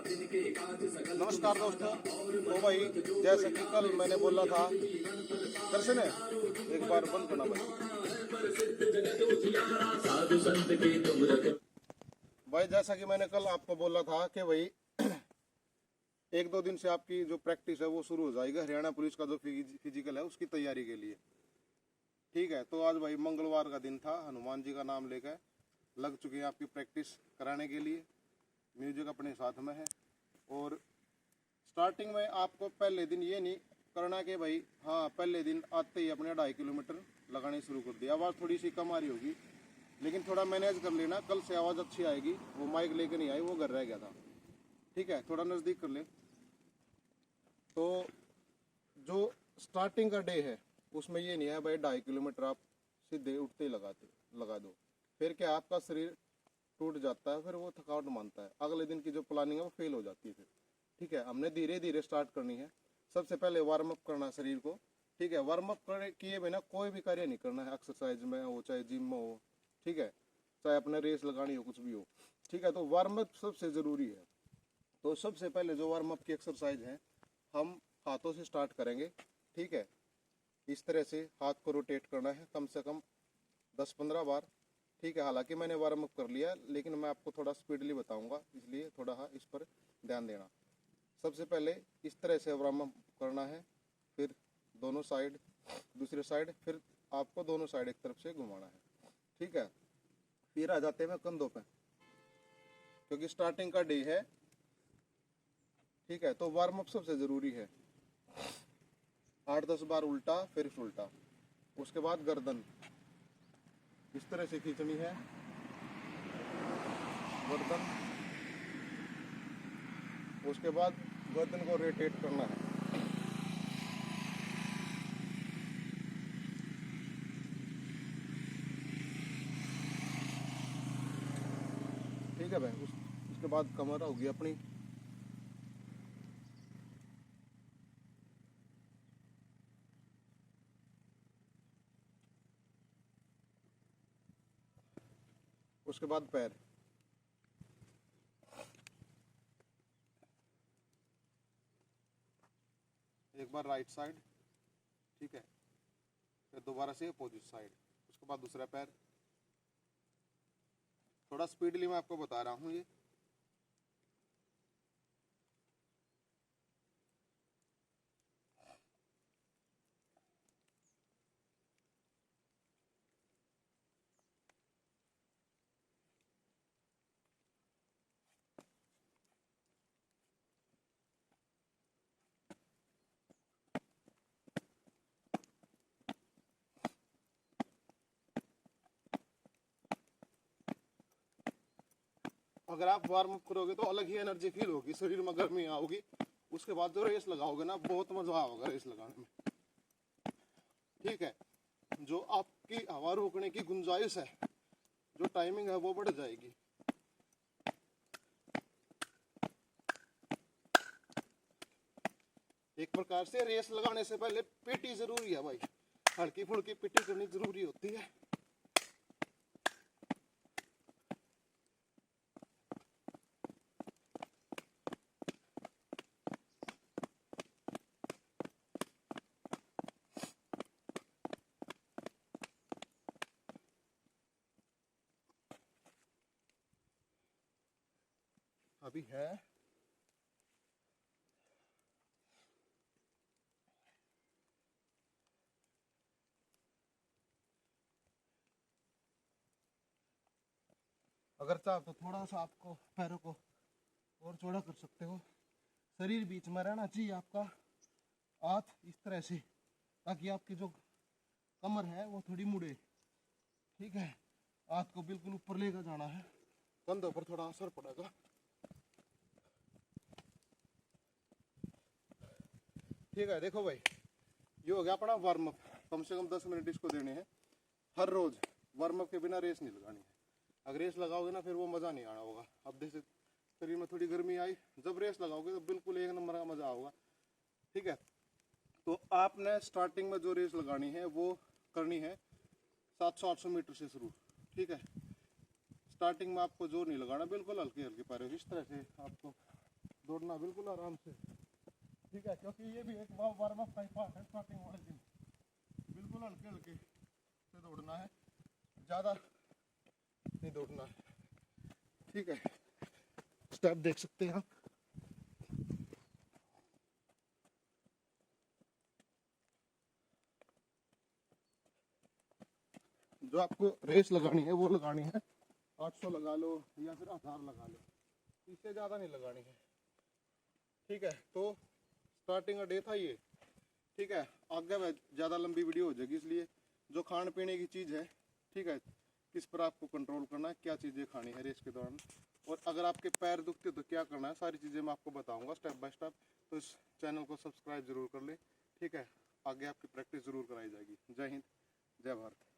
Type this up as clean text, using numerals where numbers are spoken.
नमस्कार दोस्तों। तो भाई जैसे कि कल मैंने बोला था दर्शन है एक बार बंद करना भाई जैसा कि मैंने कल आपको बोला था कि भाई एक दो दिन से आपकी जो प्रैक्टिस है वो शुरू हो जाएगी हरियाणा पुलिस का जो फिजिकल है उसकी तैयारी के लिए। ठीक है, तो आज भाई मंगलवार का दिन था, हनुमान जी का नाम लेकर लग चुके हैं आपकी प्रैक्टिस कराने के लिए। म्यूजिक अपने साथ में है और स्टार्टिंग में आपको पहले दिन ये नहीं करना कि भाई हाँ पहले दिन आते ही अपने 2.5 किलोमीटर लगाने शुरू कर दिया। आवाज़ थोड़ी सी कम आ रही होगी लेकिन थोड़ा मैनेज कर लेना, कल से आवाज़ अच्छी आएगी। वो माइक लेकर नहीं आई, वो घर रह गया था। ठीक है, थोड़ा नज़दीक कर ले। तो जो स्टार्टिंग का डे है उसमें ये नहीं है भाई 2.5 किलोमीटर आप सीधे उठते ही लगा दो, फिर क्या आपका शरीर टूट जाता है, फिर वो थकावट मानता है, अगले दिन की जो प्लानिंग है वो फेल हो जाती है फिर। ठीक है, हमने धीरे धीरे स्टार्ट करनी है। सबसे पहले वार्म अप करना है शरीर को। ठीक है, वार्म अप किए बिना कोई भी कार्य नहीं करना है, एक्सरसाइज में हो चाहे जिम में हो। ठीक है, चाहे अपने रेस लगानी हो, कुछ भी हो। ठीक है, तो वार्म अप सबसे ज़रूरी है। तो सबसे पहले जो वार्म अप की एक्सरसाइज है हम हाथों से स्टार्ट करेंगे। ठीक है, इस तरह से हाथ को रोटेट करना है कम से कम 10-15 बार। ठीक है, हालांकि मैंने वार्म अप कर लिया लेकिन मैं आपको थोड़ा स्पीडली बताऊंगा, इसलिए थोड़ा इस पर ध्यान देना। सबसे पहले इस तरह से वार्म अप करना है, फिर दोनों साइड, दूसरे साइड, फिर आपको दोनों साइड एक तरफ से घुमाना है। ठीक है, फिर आ जाते हैं कंधों पे क्योंकि स्टार्टिंग का डे है। ठीक है, तो वार्म अप सबसे ज़रूरी है। 8-10 बार उल्टा फिर उल्टा। उसके बाद गर्दन इस तरह से खींचनी है, गर्दन। उसके बाद गर्दन को रोटेट करना है। ठीक है भाई, उसके बाद कमर होगी अपनी। उसके बाद पैर। एक बार राइट साइड। ठीक है, फिर दोबारा से अपोजिट साइड। उसके बाद दूसरा पैर। थोड़ा स्पीडली मैं आपको बता रहा हूँ ये। अगर आप वार्म अप करोगे तो अलग ही एनर्जी फील होगी, शरीर में गर्मी आओगी। उसके बाद जो रेस लगाओगे ना बहुत मजा आएगा रेस लगाने में। ठीक है, जो आपकी हवा रोकने की गुंजाइश है, जो टाइमिंग है वो बढ़ जाएगी। एक प्रकार से रेस लगाने से पहले पीटी जरूरी है भाई, हल्की फुल्की पीटी करनी जरूरी होती है। अभी है अगर चाहो तो थोड़ा सा आपको पैरों को और चौड़ा कर सकते हो। शरीर बीच में रहना चाहिए आपका, हाथ इस तरह से, ताकि आपकी जो कमर है वो थोड़ी मुड़े। ठीक है, हाथ को बिल्कुल ऊपर लेकर जाना है, कंधों पर थोड़ा असर पड़ेगा। ठीक है, देखो भाई ये हो गया अपना वार्म अप। कम से कम 10 मिनट इसको देने हैं हर रोज। वार्म अप के बिना रेस नहीं लगानी है। अगर रेस लगाओगे ना फिर वो मज़ा नहीं आना होगा। अब जैसे शरीर में थोड़ी गर्मी आई, जब रेस लगाओगे तो बिल्कुल एक नंबर का मज़ा आएगा। ठीक है, तो आपने स्टार्टिंग में जो रेस लगानी है वो करनी है 700-800 मीटर से शुरू। ठीक है, स्टार्टिंग में आपको जोर नहीं लगाना, बिल्कुल हल्की हल्की पैरों इस तरह से आपको दौड़ना बिल्कुल आराम से, ठीक है, क्योंकि ये भी एक वार्म अप का ही पार्ट है। स्टार्टिंग वाले दिन बिल्कुल हल्के हल्के से दौड़ना है, ज़्यादा नहीं दौड़ना है, ठीक है। स्टेप देख सकते हैं आप। जो आपको रेस लगानी है वो लगानी है 800 लगा लो या फिर 1000 लगा लो, इससे ज़्यादा नहीं लगानी है, ठीक है। तो स्टार्टिंग का डे था ये, ठीक है। आगे में ज़्यादा लंबी वीडियो हो जाएगी, इसलिए जो खाने पीने की चीज़ है, ठीक है, किस पर आपको कंट्रोल करना है, क्या चीज़ें खानी है रेस के दौरान, और अगर आपके पैर दुखते तो क्या करना है, सारी चीज़ें मैं आपको बताऊंगा स्टेप बाय स्टेप। तो इस चैनल को सब्सक्राइब जरूर कर ले, ठीक है। आगे आपकी प्रैक्टिस जरूर कराई जाएगी। जय हिंद, जय भारत।